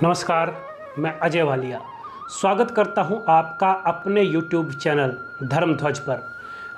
नमस्कार, मैं अजय वालिया स्वागत करता हूं आपका अपने YouTube चैनल धर्मध्वज पर।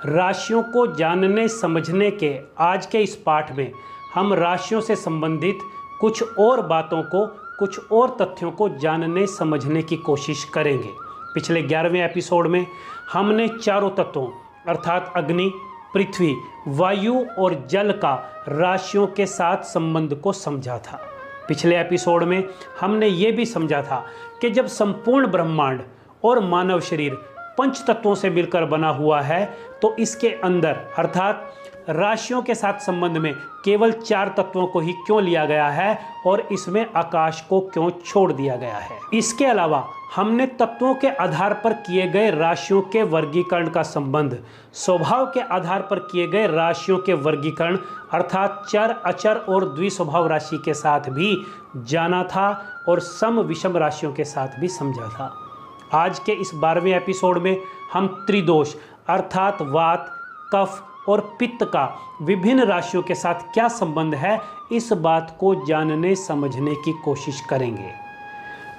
राशियों को जानने समझने के आज के इस पाठ में हम राशियों से संबंधित कुछ और बातों को, कुछ और तथ्यों को जानने समझने की कोशिश करेंगे। पिछले 11वें एपिसोड में हमने चारों तत्वों अर्थात अग्नि, पृथ्वी, वायु और जल का राशियों के साथ संबंध को समझा था। पिछले एपिसोड में हमने ये भी समझा था कि जब संपूर्ण ब्रह्मांड और मानव शरीर पंच तत्वों से मिलकर बना हुआ है तो इसके अंदर अर्थात राशियों के साथ संबंध में केवल 4 तत्वों को ही क्यों लिया गया है और इसमें आकाश को क्यों छोड़ दिया गया है। इसके अलावा हमने तत्वों के आधार पर किए गए राशियों के वर्गीकरण का संबंध स्वभाव के आधार पर किए गए राशियों के वर्गीकरण अर्थात चर, अचर और द्विस्वभाव राशि के साथ भी जाना था और सम विषम राशियों के साथ भी समझा था। आज के इस 12वें एपिसोड में हम त्रिदोष अर्थात वात, कफ और पित्त का विभिन्न राशियों के साथ क्या संबंध है, इस बात को जानने समझने की कोशिश करेंगे।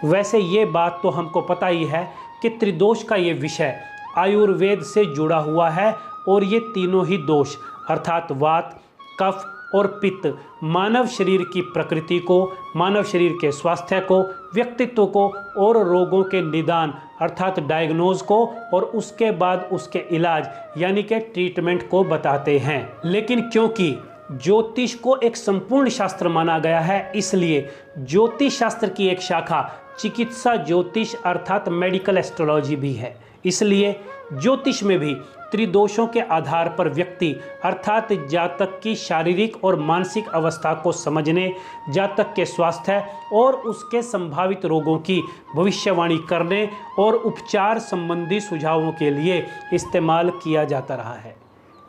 वैसे ये बात तो हमको पता ही है कि त्रिदोष का ये विषय आयुर्वेद से जुड़ा हुआ है और ये तीनों ही दोष अर्थात वात, कफ और पित्त मानव शरीर की प्रकृति को, मानव शरीर के स्वास्थ्य को, व्यक्तित्व को और रोगों के निदान अर्थात डायग्नोज को और उसके बाद उसके इलाज यानी कि ट्रीटमेंट को बताते हैं। लेकिन क्योंकि ज्योतिष को एक संपूर्ण शास्त्र माना गया है, इसलिए ज्योतिष शास्त्र की एक शाखा चिकित्सा ज्योतिष अर्थात मेडिकल एस्ट्रोलॉजी भी है। इसलिए ज्योतिष में भी त्रिदोषों के आधार पर व्यक्ति अर्थात जातक की शारीरिक और मानसिक अवस्था को समझने, जातक के स्वास्थ्य और उसके संभावित रोगों की भविष्यवाणी करने और उपचार संबंधी सुझावों के लिए इस्तेमाल किया जाता रहा है।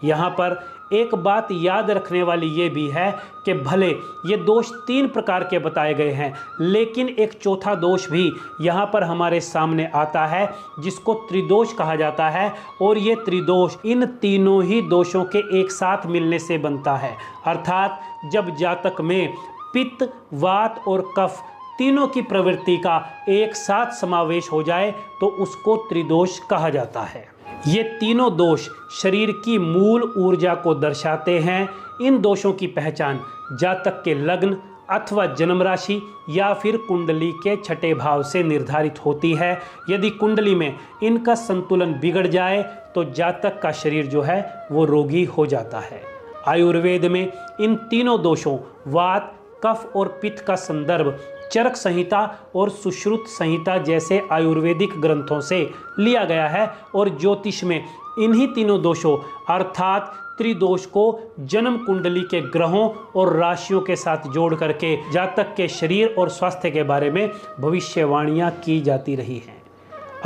यहाँ पर एक बात याद रखने वाली ये भी है कि भले ये दोष 3 प्रकार के बताए गए हैं, लेकिन एक चौथा दोष भी यहाँ पर हमारे सामने आता है जिसको त्रिदोष कहा जाता है और ये त्रिदोष इन तीनों ही दोषों के एक साथ मिलने से बनता है। अर्थात जब जातक में पित्त, वात और कफ तीनों की प्रवृत्ति का एक साथ समावेश हो जाए तो उसको त्रिदोष कहा जाता है। ये तीनों दोष शरीर की मूल ऊर्जा को दर्शाते हैं। इन दोषों की पहचान जातक के लग्न अथवा जन्म राशि या फिर कुंडली के छठे भाव से निर्धारित होती है। यदि कुंडली में इनका संतुलन बिगड़ जाए तो जातक का शरीर जो है वो रोगी हो जाता है। आयुर्वेद में इन तीनों दोषों वात, कफ और पित्त का संदर्भ चरक संहिता और सुश्रुत संहिता जैसे आयुर्वेदिक ग्रंथों से लिया गया है और ज्योतिष में इन्हीं तीनों दोषों अर्थात त्रिदोष को जन्म कुंडली के ग्रहों और राशियों के साथ जोड़ करके जातक के शरीर और स्वास्थ्य के बारे में भविष्यवाणियां की जाती रही हैं।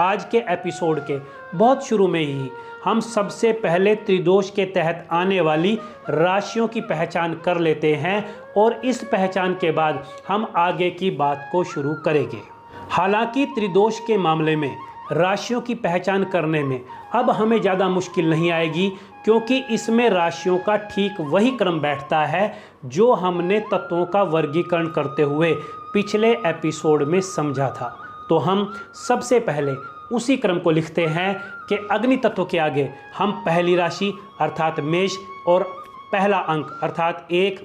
आज के एपिसोड के बहुत शुरू में ही हम सबसे पहले त्रिदोष के तहत आने वाली राशियों की पहचान कर लेते हैं और इस पहचान के बाद हम आगे की बात को शुरू करेंगे। हालांकि त्रिदोष के मामले में राशियों की पहचान करने में अब हमें ज़्यादा मुश्किल नहीं आएगी, क्योंकि इसमें राशियों का ठीक वही क्रम बैठता है जो हमने तत्वों का वर्गीकरण करते हुए पिछले एपिसोड में समझा था। तो हम सबसे पहले उसी क्रम को लिखते हैं कि अग्नि तत्व के आगे हम पहली राशि अर्थात मेष और पहला अंक अर्थात 1,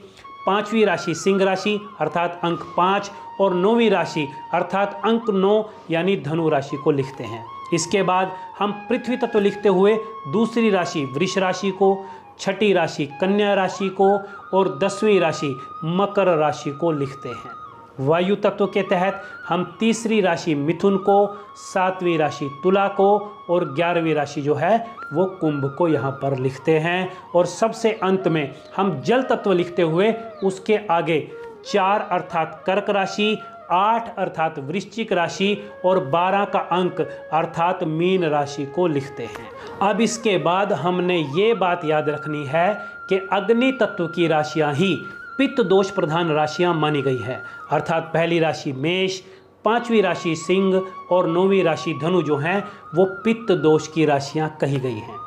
5वीं राशि सिंह राशि अर्थात अंक 5 और 9वीं राशि अर्थात अंक 9 यानी धनु राशि को लिखते हैं। इसके बाद हम पृथ्वी तत्व लिखते हुए दूसरी राशि वृष राशि को, छठी राशि कन्या राशि को और 10वीं राशि मकर राशि को लिखते हैं। वायु तत्व के तहत हम तीसरी राशि मिथुन को, 7वीं राशि तुला को और 11वीं राशि जो है वो कुंभ को यहाँ पर लिखते हैं। और सबसे अंत में हम जल तत्व लिखते हुए उसके आगे 4 अर्थात कर्क राशि, 8 अर्थात वृश्चिक राशि और 12 का अंक अर्थात मीन राशि को लिखते हैं। अब इसके बाद हमने ये बात याद रखनी है कि अग्नि तत्व की राशियाँ ही पित्त दोष प्रधान राशियां मानी गई है। अर्थात पहली राशि मेष, 5वीं राशि सिंह और 9वीं राशि धनु जो हैं वो पित्त दोष की राशियां कही गई हैं।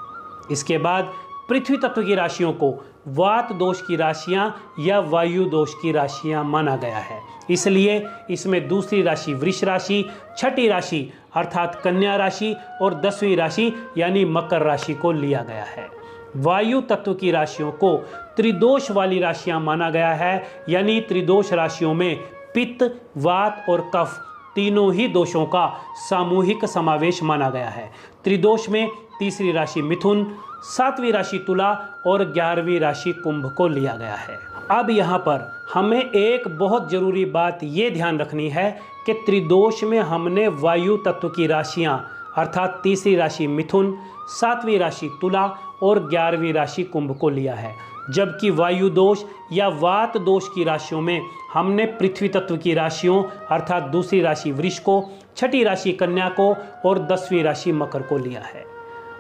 इसके बाद पृथ्वी तत्व की राशियों को वात दोष की राशियां या वायु दोष की राशियां माना गया है। इसलिए इसमें दूसरी राशि वृष राशि, छठी राशि अर्थात कन्या राशि और 10वीं राशि यानी मकर राशि को लिया गया है। वायु तत्व की राशियों को त्रिदोष वाली राशियां माना गया है, यानी त्रिदोष राशियों में पित्त, वात और कफ तीनों ही दोषों का सामूहिक समावेश माना गया है। त्रिदोष में तीसरी राशि मिथुन, 7वीं राशि तुला और 11वीं राशि कुंभ को लिया गया है। अब यहाँ पर हमें एक बहुत जरूरी बात ये ध्यान रखनी है कि त्रिदोष में हमने वायु तत्व की राशियाँ अर्थात तीसरी राशि मिथुन, 7वीं राशि तुला और 11वीं राशि कुंभ को लिया है, जबकि वायु दोष या वात दोष की राशियों में हमने पृथ्वी तत्व की राशियों अर्थात दूसरी राशि वृष को, छठी राशि कन्या को और 10वीं राशि मकर को लिया है।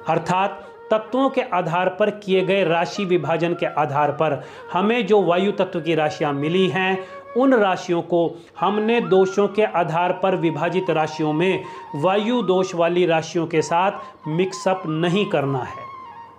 अर्थात तत्वों के आधार पर किए गए राशि विभाजन के आधार पर हमें जो वायु तत्व की राशियां मिली हैं, उन राशियों को हमने दोषों के आधार पर विभाजित राशियों में वायु दोष वाली राशियों के साथ मिक्सअप नहीं करना है।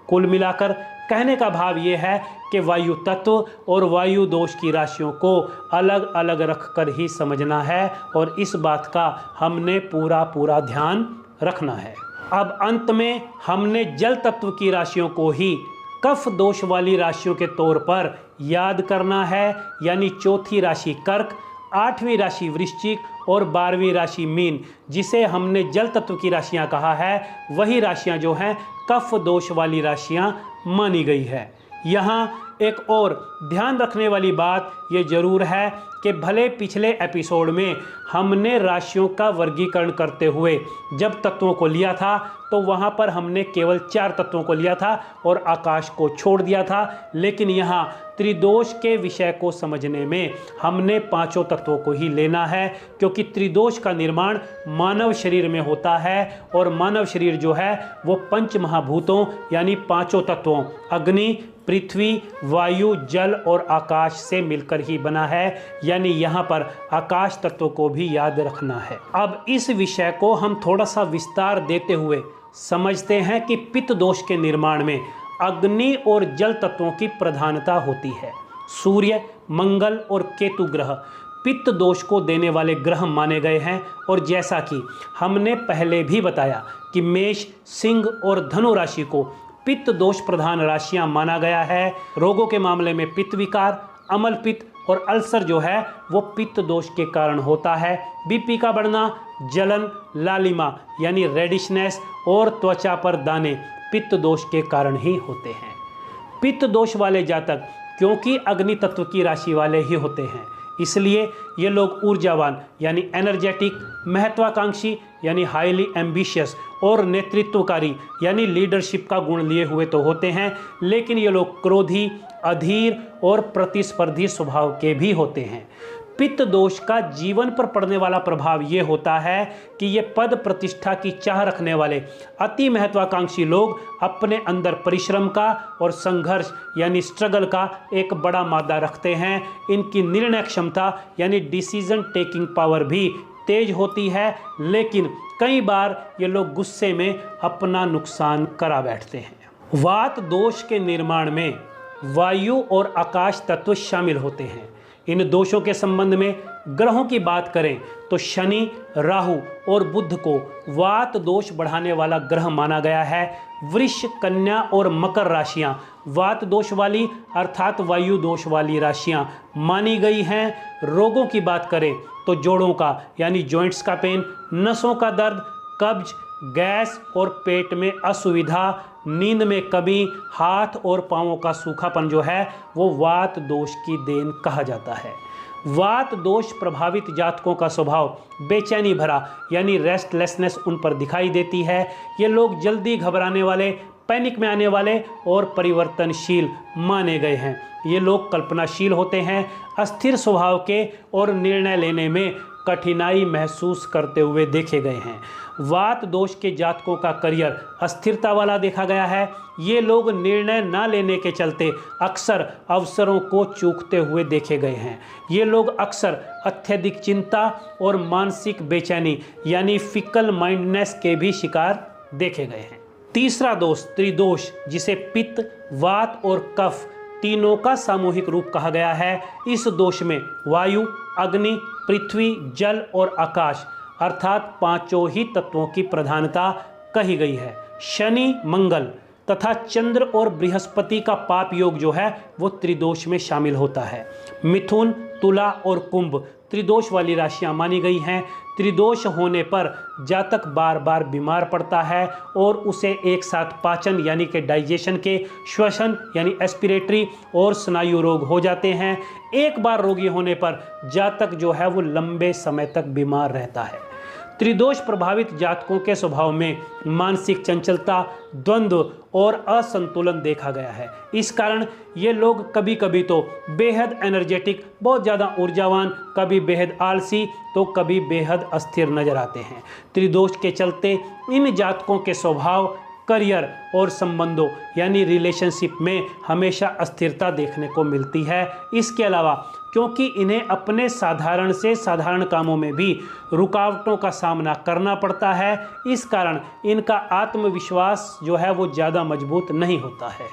कुल मिलाकर कहने का भाव ये है कि वायु तत्व और वायु दोष की राशियों को अलग अलग रखकर ही समझना है और इस बात का हमने पूरा ध्यान रखना है। अब अंत में हमने जल तत्व की राशियों को ही कफ दोष वाली राशियों के तौर पर याद करना है, यानी चौथी राशि कर्क, 8वीं राशि वृश्चिक और 12वीं राशि मीन, जिसे हमने जल तत्व की राशियां कहा है, वही राशियां जो हैं कफ दोष वाली राशियां मानी गई है। यहाँ एक और ध्यान रखने वाली बात ये जरूर है कि भले पिछले एपिसोड में हमने राशियों का वर्गीकरण करते हुए जब तत्वों को लिया था तो वहाँ पर हमने केवल 4 तत्वों को लिया था और आकाश को छोड़ दिया था, लेकिन यहाँ त्रिदोष के विषय को समझने में हमने 5 तत्वों को ही लेना है, क्योंकि त्रिदोष का निर्माण मानव शरीर में होता है और मानव शरीर जो है वो 5 महाभूतों यानी 5 तत्वों अग्नि, पृथ्वी, वायु, जल और आकाश से मिलकर ही बना है, यानी यहाँ पर आकाश तत्व को भी याद रखना है। अब इस विषय को हम थोड़ा सा विस्तार देते हुए समझते हैं कि पित्त दोष के निर्माण में अग्नि और जल तत्वों की प्रधानता होती है। सूर्य, मंगल और केतु ग्रह पित्त दोष को देने वाले ग्रह माने गए हैं और जैसा कि हमने पहले भी बताया कि मेष, सिंह और धनु राशि को पित्त दोष प्रधान राशियां माना गया है। रोगों के मामले में पित्त विकार, अम्ल पित्त और अल्सर जो है वो पित्त दोष के कारण होता है। बीपी का बढ़ना, जलन, लालिमा यानी रेडिशनेस और त्वचा पर दाने पित्त दोष के कारण ही होते हैं। पित्त दोष वाले जातक क्योंकि अग्नि तत्व की राशि वाले ही होते हैं, इसलिए ये लोग ऊर्जावान यानी एनर्जेटिक, महत्वाकांक्षी यानी हाईली एम्बिशियस और नेतृत्वकारी यानी लीडरशिप का गुण लिए हुए तो होते हैं, लेकिन ये लोग क्रोधी, अधीर और प्रतिस्पर्धी स्वभाव के भी होते हैं। पित्त दोष का जीवन पर पड़ने वाला प्रभाव ये होता है कि ये पद प्रतिष्ठा की चाह रखने वाले अति महत्वाकांक्षी लोग अपने अंदर परिश्रम का और संघर्ष यानी स्ट्रगल का एक बड़ा मादा रखते हैं। इनकी निर्णय क्षमता यानी डिसीजन टेकिंग पावर भी तेज होती है, लेकिन कई बार ये लोग गुस्से में अपना नुकसान करा बैठते हैं। वात दोष के निर्माण में वायु और आकाश तत्व शामिल होते हैं। इन दोषों के संबंध में ग्रहों की बात करें तो शनि, राहु और बुध को वात दोष बढ़ाने वाला ग्रह माना गया है। वृष, कन्या और मकर राशियां वात दोष वाली अर्थात वायु दोष वाली राशियां मानी गई हैं। रोगों की बात करें तो जोड़ों का यानी जॉइंट्स का पेन, नसों का दर्द, कब्ज, गैस और पेट में असुविधा, नींद में कमी, हाथ और पांवों का सूखापन जो है वो वात दोष की देन कहा जाता है। वात दोष प्रभावित जातकों का स्वभाव बेचैनी भरा यानी रेस्टलेसनेस उन पर दिखाई देती है। ये लोग जल्दी घबराने वाले, पैनिक में आने वाले और परिवर्तनशील माने गए हैं। ये लोग कल्पनाशील होते हैं, अस्थिर स्वभाव के और निर्णय लेने में कठिनाई महसूस करते हुए देखे गए हैं। वात दोष के जातकों का करियर अस्थिरता वाला देखा गया है। ये लोग निर्णय न लेने के चलते अक्सर अवसरों को चूकते हुए देखे गए हैं। ये लोग अक्सर अत्यधिक चिंता और मानसिक बेचैनी यानी फिकल माइंडनेस के भी शिकार देखे गए हैं। तीसरा दोष त्रिदोष, जिसे पित्त, वात और कफ तीनों का सामूहिक रूप कहा गया है। इस दोष में वायु, अग्नि, पृथ्वी, जल और आकाश अर्थात पांचों ही तत्वों की प्रधानता कही गई है। शनि, मंगल तथा चंद्र और बृहस्पति का पाप योग जो है वो त्रिदोष में शामिल होता है। मिथुन, तुला और कुंभ त्रिदोष वाली राशियां मानी गई हैं। त्रिदोष होने पर जातक बार बार बीमार पड़ता है और उसे एक साथ पाचन यानी कि डाइजेशन के, श्वसन यानी एस्पिरेटरी और स्नायु रोग हो जाते हैं। एक बार रोगी होने पर जातक जो है वो लंबे समय तक बीमार रहता है। त्रिदोष प्रभावित जातकों के स्वभाव में मानसिक चंचलता, द्वंद्व और असंतुलन देखा गया है। इस कारण ये लोग कभी कभी तो बेहद एनर्जेटिक, बहुत ज़्यादा ऊर्जावान, कभी बेहद आलसी तो कभी बेहद अस्थिर नजर आते हैं। त्रिदोष के चलते इन जातकों के स्वभाव, करियर और संबंधों यानी रिलेशनशिप में हमेशा अस्थिरता देखने को मिलती है। इसके अलावा क्योंकि इन्हें अपने साधारण से साधारण कामों में भी रुकावटों का सामना करना पड़ता है, इस कारण इनका आत्मविश्वास जो है वो ज़्यादा मजबूत नहीं होता है।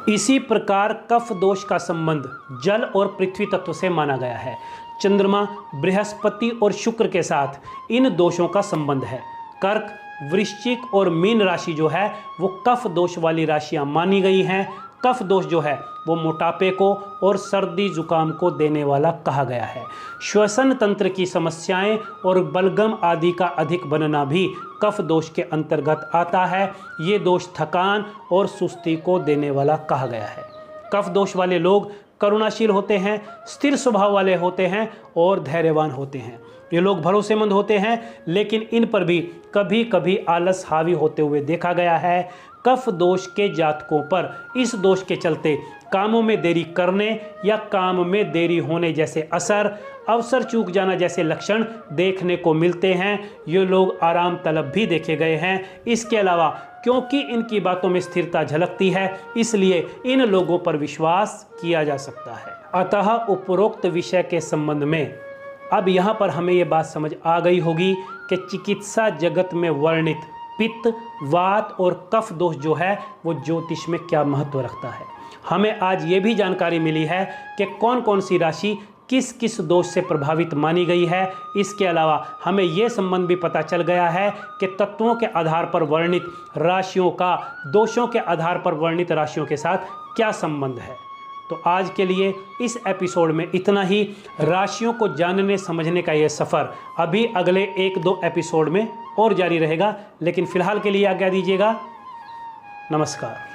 इसी प्रकार कफ दोष का संबंध जल और पृथ्वी तत्व से माना गया है। चंद्रमा, बृहस्पति और शुक्र के साथ इन दोषों का संबंध है। कर्क, वृश्चिक और मीन राशि जो है वो कफ दोष वाली राशियां मानी गई हैं। कफ दोष जो है वो मोटापे को और सर्दी जुकाम को देने वाला कहा गया है। श्वसन तंत्र की समस्याएं और बलगम आदि का अधिक बनना भी कफ दोष के अंतर्गत आता है। ये दोष थकान और सुस्ती को देने वाला कहा गया है। कफ दोष वाले लोग करुणाशील होते हैं, स्थिर स्वभाव वाले होते हैं और धैर्यवान होते हैं। ये लोग भरोसेमंद होते हैं, लेकिन इन पर भी कभी कभी आलस हावी होते हुए देखा गया है। कफ दोष के जातकों पर इस दोष के चलते कामों में देरी करने या काम में देरी होने जैसे असर, अवसर चूक जाना जैसे लक्षण देखने को मिलते हैं। ये लोग आराम तलब भी देखे गए हैं। इसके अलावा क्योंकि इनकी बातों में स्थिरता झलकती है, इसलिए इन लोगों पर विश्वास किया जा सकता है। अतः उपरोक्त विषय के संबंध में अब यहाँ पर हमें ये बात समझ आ गई होगी कि चिकित्सा जगत में वर्णित पित्त, वात और कफ दोष जो है वो ज्योतिष में क्या महत्व रखता है। हमें आज ये भी जानकारी मिली है कि कौन कौन सी राशि किस किस दोष से प्रभावित मानी गई है। इसके अलावा हमें ये संबंध भी पता चल गया है कि तत्वों के आधार पर वर्णित राशियों का दोषों के आधार पर वर्णित राशियों के साथ क्या संबंध है। तो आज के लिए इस एपिसोड में इतना ही। राशियों को जानने समझने का यह सफ़र अभी अगले 1-2 एपिसोड में और जारी रहेगा, लेकिन फिलहाल के लिए आज्ञा दीजिएगा। नमस्कार।